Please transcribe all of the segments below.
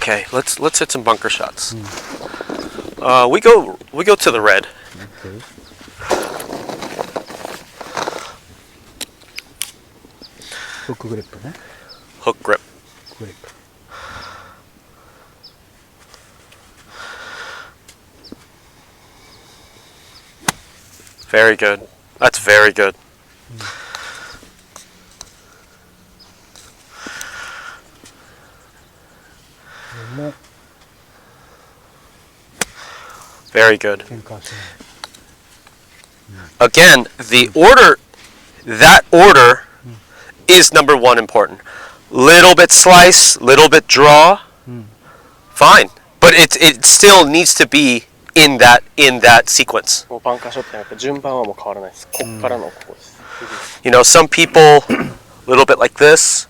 Okay, let's hit some bunker shots. We go to the red. Okay. Hook grip ね。Hook grip. Grip. Very good. That's very good. Very good. Again, that order is number one important. Little bit slice, little bit draw, fine. But it still needs to be in that sequence. You know, some people a little bit like this,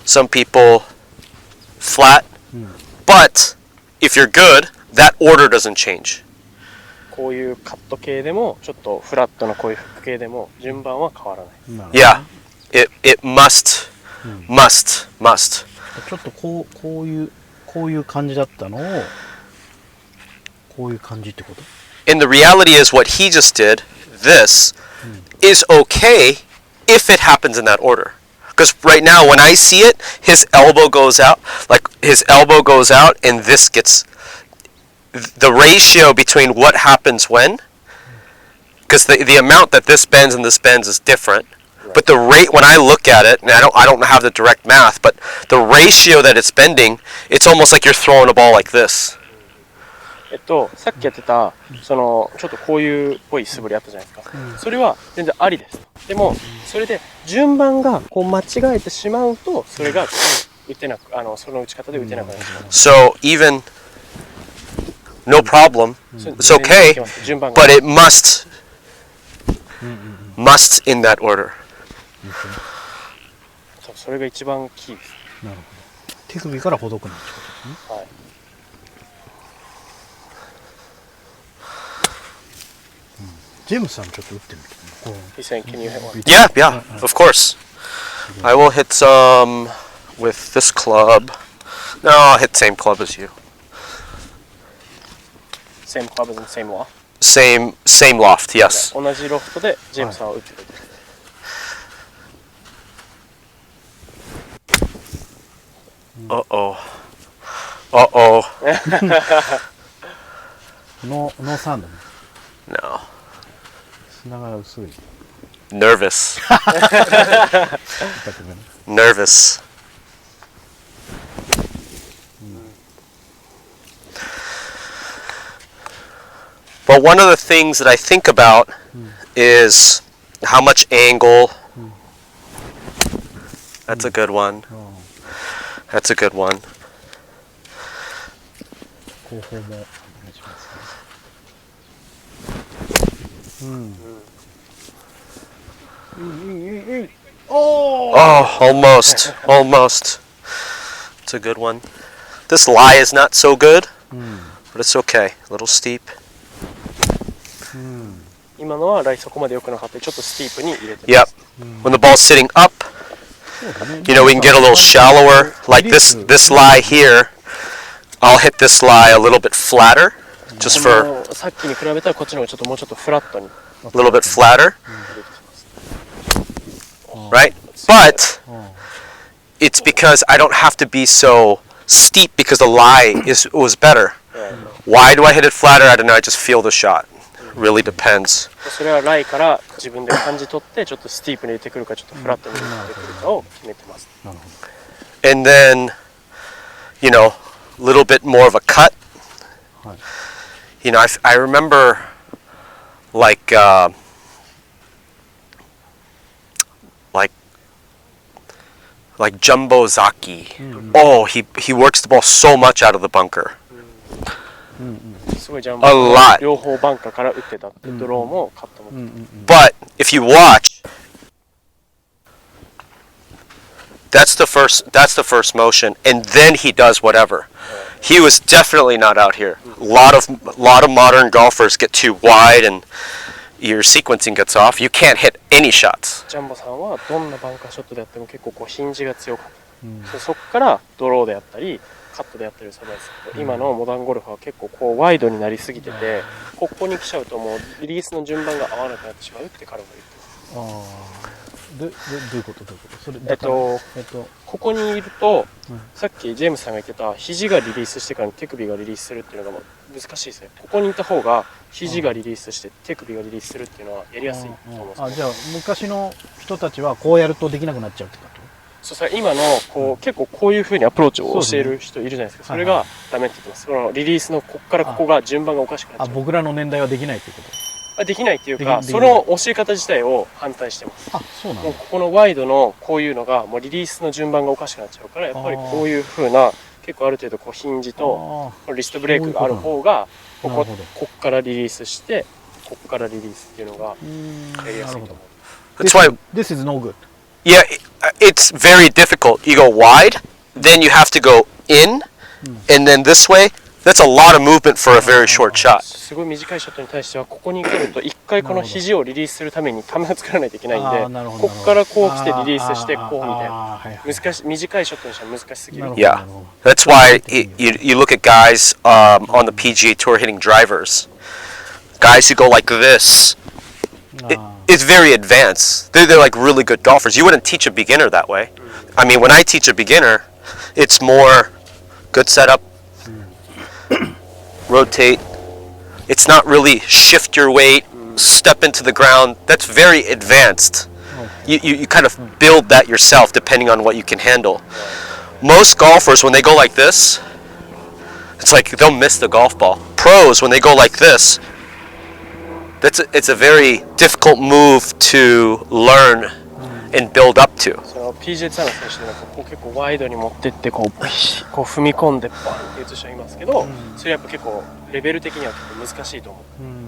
some people flat, but if you're good, that order doesn't change. こういうカット系でもちょっとフラットなこういうフック系でも順番は変わらない。Yeah, it must. ちょっとこういう感じだったのをこういう感じってこと？ And the reality is what he just did, this, is okay if it happens in that order. Because right now when I see it, his elbow goes out, and this gets the ratio between what happens when, because the amount that this bends and this bends is different. But the rate, when I look at it, and I don't have the direct math, but the ratio that it's bending, it's almost like you're throwing a ball like this. さっきやってたそのちょっとこういうっぽい素振りあったじゃないですか。それは全然ありです。でもそれで順番がこう間違えてしまうとそれが打てなくその打ち方で打てなくなってしまう。So even no problem, it's okay, but it must in that order. それが一番キーです。なるほど。手首からほどくなってことですね。はい。ジェームスさんちょっと打ってみて。He's saying, can you hit one? Yeah, of course. I will hit some with this club. No, I'll hit same club as you. Same club as in same loft? Same loft, yes. 同じロフトでジェームスさんは打ってくる。Uh-oh. ノーサンドね。No. 砂が薄い。Nervous. Nervous. But one of the things that I think about is how much angle. That's a good one. That's a good one. 後方もお願いします。Oh, almost. It's a good one. This lie is not so good, but it's okay. A little steep. 今のはライそこまで良くなかった。ちょっとスティープに入れてます。Yep. When the ball's sitting up, you know, we can get a little shallower. Like this lie here, I'll hit this lie a little bit flatter, just for さっきに比べたらこっちの方がちょっともうちょっとフラットに。a little bit flatter. Right? But it's because I don't have to be so steep because the lie was better. Why do I hit it flatter? I don't know. I just feel the shot. Really depends. それはライから自分で感じ取ってちょっとスティープに入れてくるかちょっとフラットに入れてくるかを決めてます。And then, you know, a little bit more of a cut. You know, I remember like Jumbo Zaki. Oh, he works the ball so much out of the bunker. すごいジャンボ A lot. 両方バンカーから打ってたってドローもカットも。But if you watch, that's the first motion, and then he does whatever. He was definitely not out here. A lot of modern golfers get too wide and your sequencing gets off. You can't hit any shots. ジャンボさんはどんなバンカーショットでやっても結構こうヒンジが強かった。そこからドローであったりカットでやってるサバですけど、今のモダンゴルフは結構こうワイドになりすぎてて、ここに来ちゃうともうリリースの順番が合わなくなってしまうって彼は言ってます。どういうことそれここにいると、さっきジェームスさんが言ってた肘がリリースしてから手首がリリースするっていうのが難しいですね。ここにいた方が肘がリリースして手首がリリースするっていうのはやりやすいと思うんですけど。じゃあ昔の人たちはこうやるとできなくなっちゃうってこと？そうさ、今のこう結構こういう風にアプローチを教える人いるじゃないですか。それがダメって言ってます。そのリリースのここからここが順番がおかしくなっちゃう。僕らの年代はできないってこと？できないっていうか、その教え方自体を反対してます。そうなんだ。もうここのワイドのこういうのがもうリリースの順番がおかしくなっちゃうから、やっぱりこういう風な結構ある程度こうヒンジとリストブレイクがある方がこっからリリースしてこっからリリースっていうのがやりやすいと思う。That's why This is no good. Yeah, it's very difficult. You go wide, then you have to go in, and then this way. That's a lot of movement for a very short shot. すごい短いショットに対してはここに来ると一回この肘をリリースするためにためを作らないといけないんで、ここからこう来てリリースしてこうみたいな短いショットにしては難しすぎる。Yeah, that's why you look at guys on the PGA Tour hitting drivers. Guys who go like this. It's very advanced. They're like really good golfers. You wouldn't teach a beginner that way. I mean, when I teach a beginner, it's more good setup. Rotate. It's not really shift your weight, step into the ground. That's very advanced. You kind of build that yourself depending on what you can handle. Most golfers, when they go like this, it's like they'll miss the golf ball. Pros, when they go like this, it's a very difficult move to learn and build up to. PGA ツアーの選手でなんかこう結構ワイドに持ってってこう踏み込んでバンって打つ人はいますけど、それやっぱ結構レベル的には結構難しいと思う。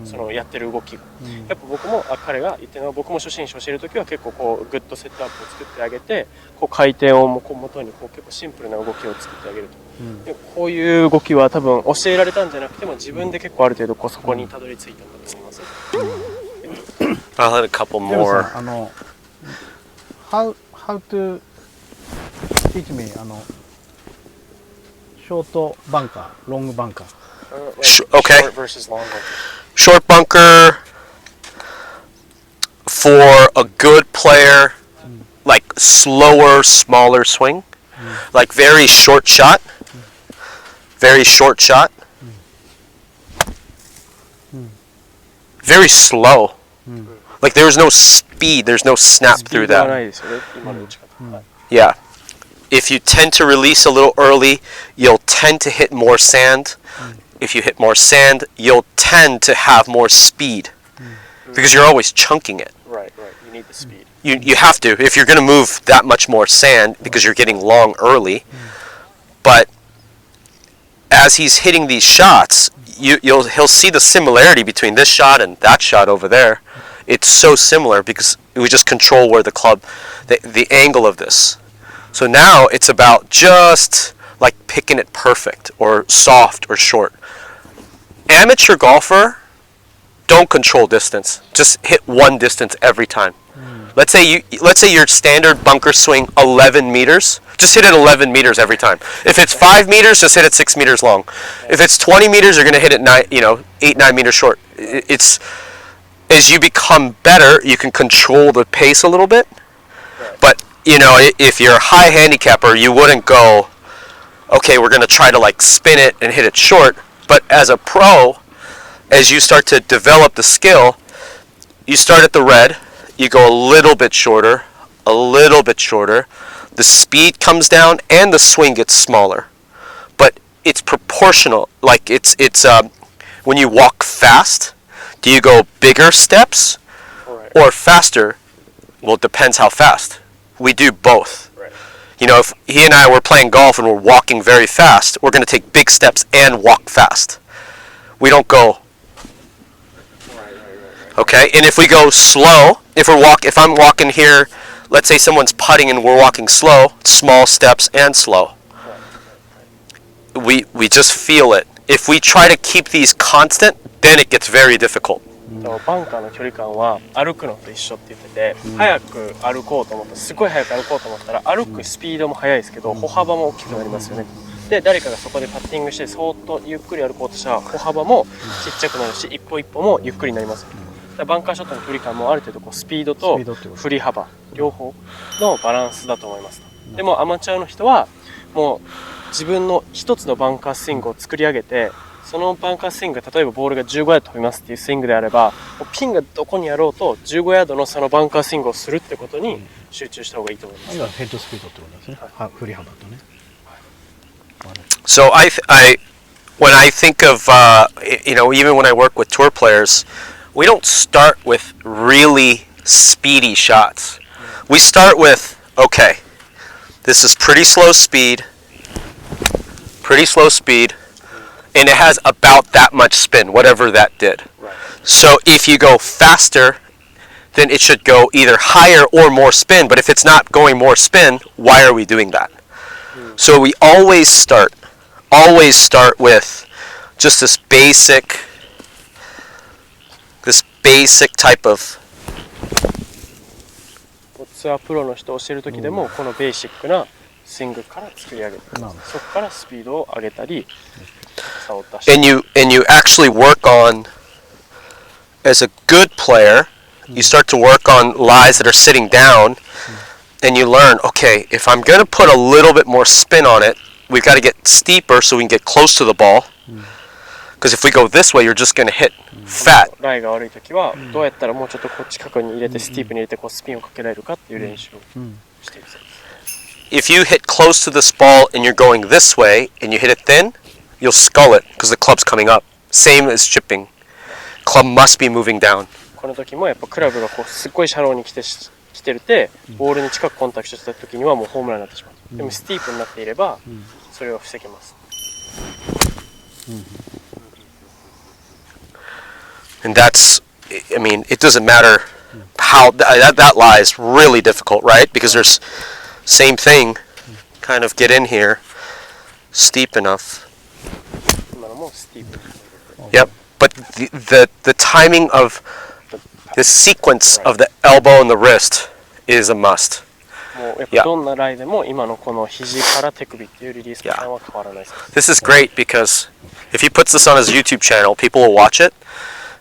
そのやってる動きが、やっぱ僕も彼が言ってるのは僕も初心者教えるときは結構こうグッドセットアップを作ってあげて、こう回転を元にこう結構シンプルな動きを作ってあげると。でこういう動きは多分教えられたんじゃなくても自分で結構ある程度こうそこにたどり着いたんだと思います。I'll hit a couple more. How to teach me short bunker, long bunker. Okay. Short versus long bunker. Short bunker for a good player, like slower, smaller swing, like very short shot, very short shot, very slow. Like there's no speed, there's no snap through that. Yeah. If you tend to release a little early, you'll tend to hit more sand. If you hit more sand, you'll tend to have more speed because you're always chunking it. Right. You need the speed. You have to if you're going to move that much more sand because you're getting long early. But as he's hitting these shots, he'll see the similarity between this shot and that shot over there. It's so similar because we just control where the club, the angle of this. So now it's about just like picking it perfect or soft or short. Amateur golfer, don't control distance. Just hit one distance every time. Let's say your standard bunker swing 11 meters. Just hit it 11 meters every time. If it's 5 meters, just hit it 6 meters long. If it's 20 meters, you're going to hit it 8, 9 meters short. It's as you become better, you can control the pace a little bit. But if you're a high handicapper, you wouldn't go, okay, we're going to try to like spin it and hit it short. But as a pro, as you start to develop the skill, you start at the red, you go a little bit shorter, the speed comes down and the swing gets smaller. But it's proportional. Like it's when you walk fast, do you go bigger steps or faster? Well, it depends how fast. We do both. If he and I were playing golf and we're walking very fast, we're going to take big steps and walk fast. We don't go. Okay, and if we go slow, if I'm walking here, let's say someone's putting and we're walking slow, small steps and slow. We just feel it. If we try to keep these constant, then it gets very difficult. バンカーの距離感は歩くのと一緒って言ってて、早く歩こうと思ったらすごい早く歩こうと思ったら歩くスピードも速いですけど歩幅も大きくなりますよね。で誰かがそこでパッティングしてそーっとゆっくり歩こうとしたら歩幅もちっちゃくなるし一歩一歩もゆっくりになります。だからバンカーショットの距離感もある程度こうスピードと振り幅両方のバランスだと思います。でもアマチュアの人はもう自分の一つのバンカースイングを作り上げて、そのバンカースイングが例えばボールが15ヤード飛びますっていうスイングであれば、ピンがどこにあろうと15ヤードのそのバンカースイングをするってことに集中した方がいいと思います。ヘッドスピードってことですね。振り幅とね。So when I think of even when I work with tour players, we don't start with really speedy shots. We start with, okay, this is pretty slow speed, and it has about that much spin, whatever that did. So if you go faster, then it should go either higher or more spin, but if it's not going more spin, why are we doing that? So we always start with just this basic type of ツアープロの人を教える時でもこのベーシックなスイングから作り上げて、そこからスピードを上げたり高さを出して and you actually work on, as a good player, you start to work on lies that are sitting down, and you learn, okay, if I'm going to put a little bit more spin on it, we've got to get steeper so we can get close to the ball. Because if we go this way, you're just going to hit fat. ライが悪い時はどうやったらもうちょっとこう近くに入れてスティープに入れてこうスピンをかけられるかっていう練習をしているそうです。 If you hit close to this ball and you're going this way and you hit it thin, you'll skull it because the club's coming up. Same as chipping. Club must be moving down. この時もやっぱクラブがこうすっごいシャローに来てるてボールに近くコンタクトした時にはもうホームランになってしまう。でもスティープになっていればそれを防げます。And that's, I mean, it doesn't matter how, that lie is really difficult, right? Because there's, same thing, kind of get in here, steep enough. 今のもスティープ。Yep, but the timing of, the sequence of the elbow and the wrist is a must. もうやっぱどんなライでも今のこの肘から手首っていうリリースパターンは変わらないです。This is great because if he puts this on his YouTube channel, people will watch it,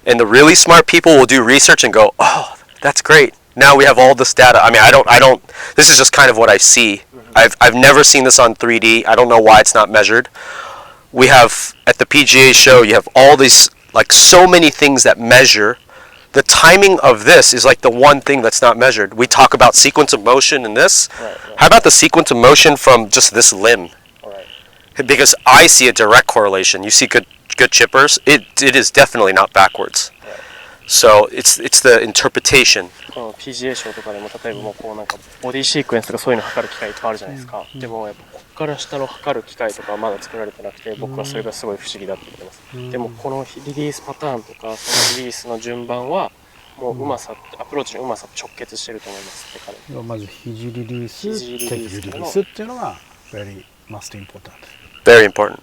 and the really smart people will do research and go, oh, that's great. Now we have all this data. I mean, I don't, this is just kind of what I see. I've never seen this on 3D. I don't know why it's not measured. We have, at the PGA show, you have all these, like so many things that measure. The timing of this is like the one thing that's not measured. We talk about sequence of motion in this. Right. How about the sequence of motion from just this limb? Right. Because I see a direct correlation. You see good chippers. It is definitely not backwards. Right. So it's the interpretation. この PGA ショーとかでも例えばもうこうなんかボディシークエンスとかそういうの測る機械いっぱいあるじゃないですか。でもやっぱここから下の測る機械とかはまだ作られてなくて、僕はそれがすごい不思議だって言ってます。でもこのリリースパターンとかそのリリースの順番はもううまさ、アプローチのうまさと直結してると思いますって彼。まず肘リリース、手首リリースっていうのが very most important. Very important.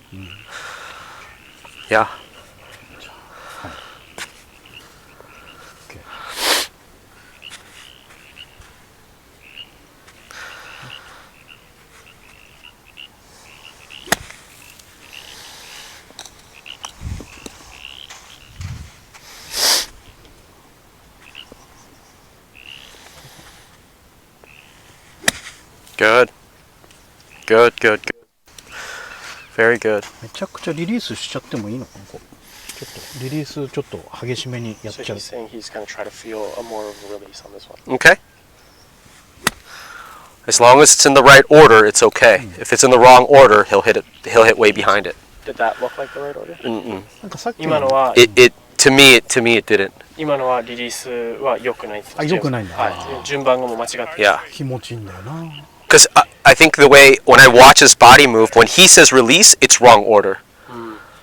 Yeah. Good. Very good. めちゃくちゃリリースしちゃってもいいのかな。こうちょっとリリースちょっと激しめにやっちゃう。So he's saying he's going to try to feel a more of a release on this one. Okay. As long as it's in the right order, it's okay. If it's in the wrong order, he'll hit way behind it. Did that look like the right order? なんかさっき今のは To me it didn't. 今のはリリースは良くないです。あ、良くないんだ。はい。順番がもう間違ってる。Yeah. 気持ちいいんだよな。Because I think the way, when I watch his body move, when he says release, it's wrong order.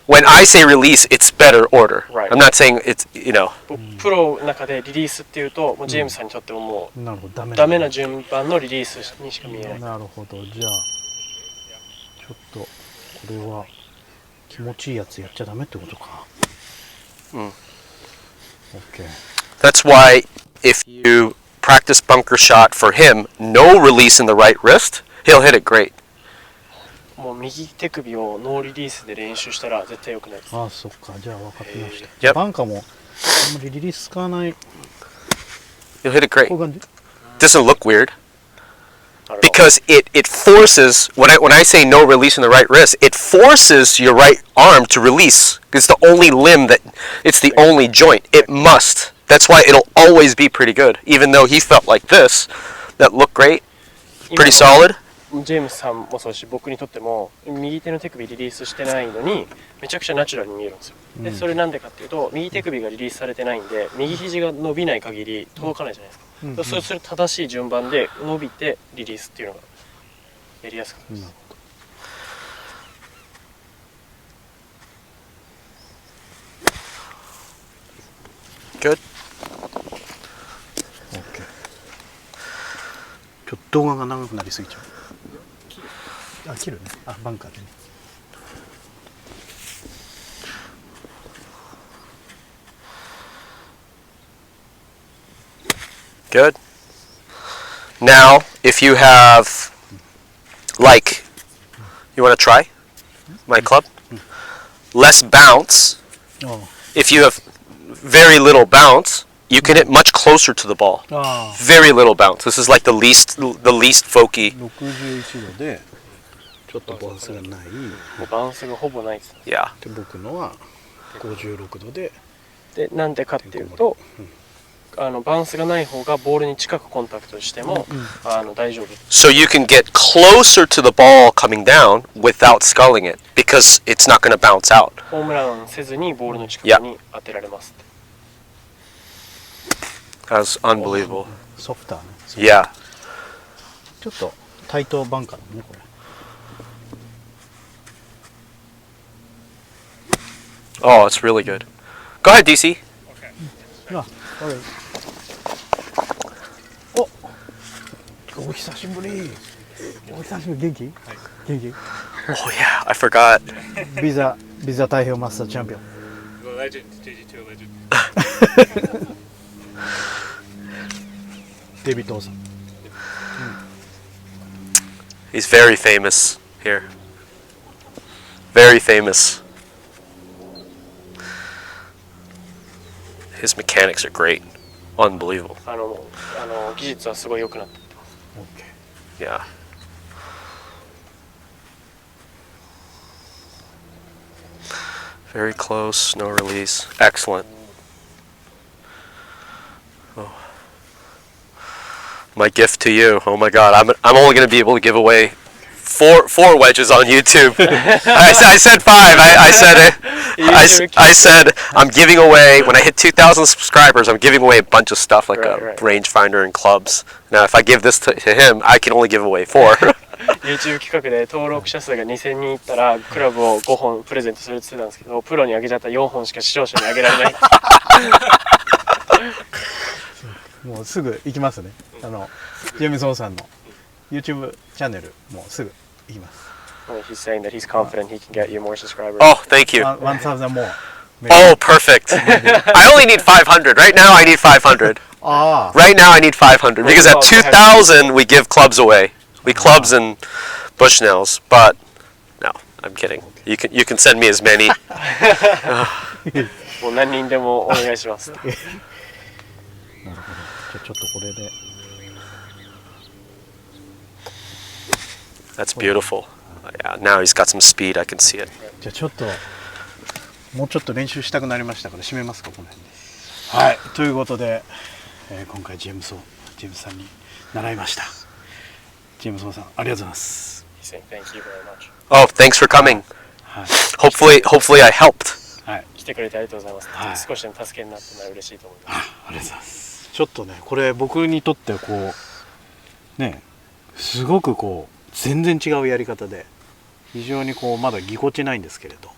When I say release, it's better order. Right. I'm not saying it's, you know. プロの中でリリースっていうと、もうジェームスさんにとってももうなるほど、ダメな順番のリリースにしか見えない。なるほど。じゃあちょっとこれは気持ちいいやつやっちゃダメってことか。Mm. Okay. That's why if you practice bunker shot for him, no release in the right wrist, he'll hit it great. もう右手首をノーリリースで練習したら絶対良くないです。ああ、そっか。じゃあ分かってました。じゃあバンカーもあんまりリリース使わない。You'll hit it great. こういう感じ。 Doesn't look weird because it forces when I say no release in the right wrist, it forces your right arm to release. It's the only limb that it's the only joint. It must. That's why it'll always be pretty good. Even though he felt like this, that looked great, pretty solid. ジェームスさんもそうし、僕にとっても右手の手首リリースしてないのにめちゃくちゃナチュラルに見えるんですよ。でそれなんでかっていうと、右手首がリリースされてないんで右肘が伸びない限り届かないじゃないですか。そうすると正しい順番で伸びてリリースっていうのがやりやすくなります。Good. ちょっと動画が長くなりすぎちゃう。あ、切るね。あ、バンカーでね。Good. Now, if you have, like, you want to try my club? Less bounce. Oh. If you have very little bounce, you can hit much closer to the ball. Very little bounce. This is like the least folky. 61度でちょっとバウンスがない。もうバウンスがほぼないです。Yeah. で僕のは56度で。でなんでかっていうと、バウンスがない方がボールに近くコンタクトしても、大丈夫。So you can get closer to the ball coming down without sculling it because it's not going to bounce out. ホームランせずにボールの近くに当てられます。That's unbelievable. ソフターね。Yeah. ちょっと対等バンカーだねこれ。Oh, it's really good. Go ahead, DC. あ、お久しぶり。お久しぶり。元気？元気？ Oh yeah, I forgot. ビザ太平洋マスターチャンピオン。Legend, JG2 legend. デビッド王さん。He's very famous here. Very famous. His mechanics are great. Unbelievable. 技術はすごい良くなって。Yeah. Very close, no release. Excellent. Oh. My gift to you. Oh my God, I'm only going to be able to give away four wedges on YouTube. I said 5. I said I'm giving away when I hit 2,000 subscribers. I'm giving away a bunch of stuff like a rangefinder and clubs. Now, if I give this to him, I can only give away 4. YouTube 企画で登録者数が2000人いったらクラブを5本プレゼントするって言ってたんですけど、プロにあげちゃったら4本しか視聴者にあげられない。もうすぐ行きますね。ジェームス・オーさんの YouTube チャンネルもうすぐ行きます。He's saying that he's confident he can get you more subscribers. Oh, thank you. 1,000 more. Oh, perfect. I only need 500. Right now, I need 500. Right now, I need 500 because at 2,000 we give clubs away. We clubs and Bushnells, but no, I'm kidding. You can send me as many. もう何人でもお願いします。なるほど。じゃあちょっとこれで。That's beautiful. Yeah, now he's got some speed. I can see it. じゃあちょっともうちょっと練習したくなりましたから締めますかこの辺で。はい。ということで、今回ジェームスさんに習いました。ジェームスさんありがとうございます。He's saying thank you very much. Oh, thanks for coming. はい。Hopefully I helped. はい。来てくれてありがとうございます。はい、少しでも助けになったのは嬉しいと思います。ありがとうございます。ちょっとねこれ僕にとってこうねすごくこう全然違うやり方で非常にこうまだぎこちないんですけれど、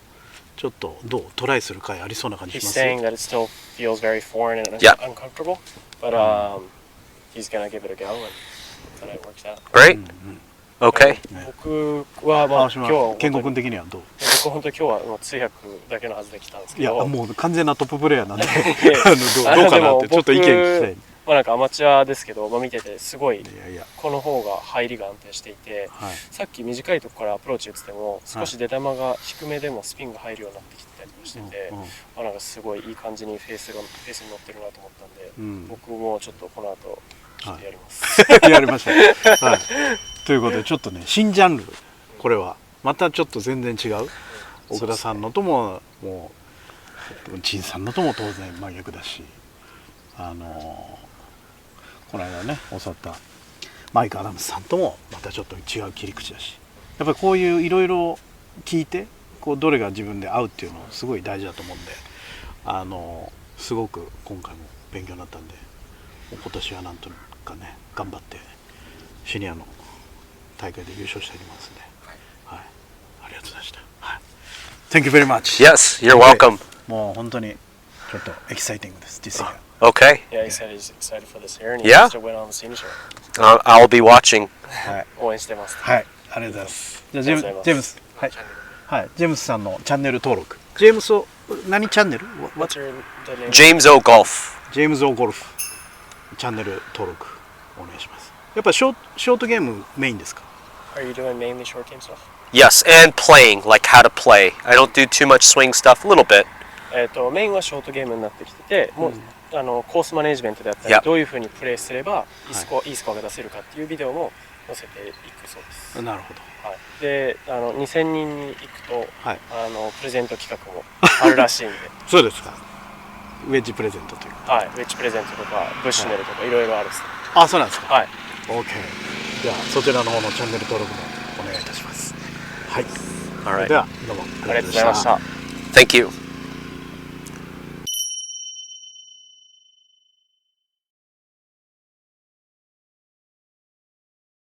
ちょっとどうトライする回ありそうな感じします。 He's saying that it still feels very foreign and uncomfortable, but he's gonna give it a go and that it works out. Great. Okay. 僕はまあ今日健吾君的にはどう？僕本当今日はもう通訳だけのはずで来たんですけど。いやもう完全なトッププレイヤーなんでどうかなってちょっと意見聞きたい。まあなんかアマチュアですけど、まあ見ててすごいいやいや、この方が入りが安定していて、はい、さっき短いところからアプローチ打ってても少し出玉が低めでもスピンが入るようになってきてたりもしてて、まあなんかすごいいい感じにフェースに乗ってるなと思ったんで、僕もちょっとこの後ちょっとやります。やりました、はい、ということでちょっとね新ジャンル、これはまたちょっと全然違う、奥田さんのとももう陳さんのとも当然真逆だし、この間ね教わったマイク・アダムスさんともまたちょっと違う切り口だし、やっぱりこういういろいろ聞いてこうどれが自分で合うっていうのすごい大事だと思うんで、すごく今回も勉強になったんで、今年はなんとかね頑張ってシニアの大会で優勝していきますんで、はい、ありがとうございました。はい、Thank you very much. Yes, you're welcome. もう本当にちょっとエキサイティングです、実績が。Okay. Yeah, he said he's excited for this year and he Yeah. wants to win on the senior show. I'll be watching. はい、応援してます。はい、ありがとうございます。じゃあジありがとうございますェームス、はい、はい、ジェームスさんのチャンネル登録。ジェームスを何チャンネル？ What's your the name? James O Golf. ジェームズ・オーゴルフチャンネル登録お願いします。やっぱショートゲームメインですか？ Are you doing mainly short game stuff? Yes, and playing, like how to play. I don't do too much swing stuff, a little bit. メインはショートゲームになってきてて、もうコースマネジメントであったり、 Yeah. どういう風にプレーすればいいスコアが出せるかっていうビデオも載せていくそうです。なるほど。はい、で2000人に行くと、はい、プレゼント企画もあるらしいんでそうですか。ウェッジプレゼントというか。はい、ウェッジプレゼントとかブッシュネルとかいろいろあるですね。あ、そうなんですか。はい。OK。じゃあそちらの方のチャンネル登録もお願いいたします。はい。All right. ではどうもありがとうございました。 Thank you.